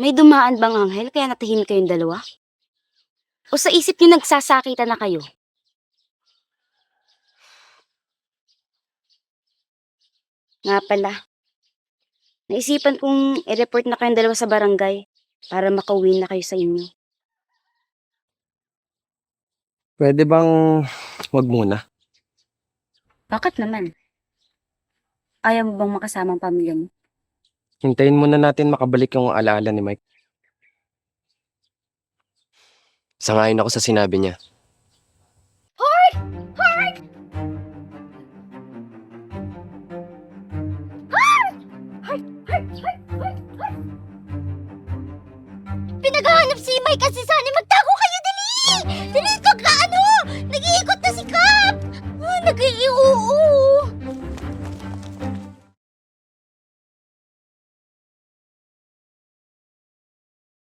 May dumaan bang anghel kaya natahimik kayong dalawa? O sa isip niyo nagsasakitan na kayo? Nga pala, naisipan kong i-report na kayong dalawa sa barangay para makauwi na kayo sa inyo. Pwede bang wag muna? Bakit naman? Ayaw mo bang makasama ang pamilya mo? Hintayin muna natin makabalik yung alaala ni Mike. Sangayon ako sa sinabi niya. Pinaghahanap si Mike kasi sa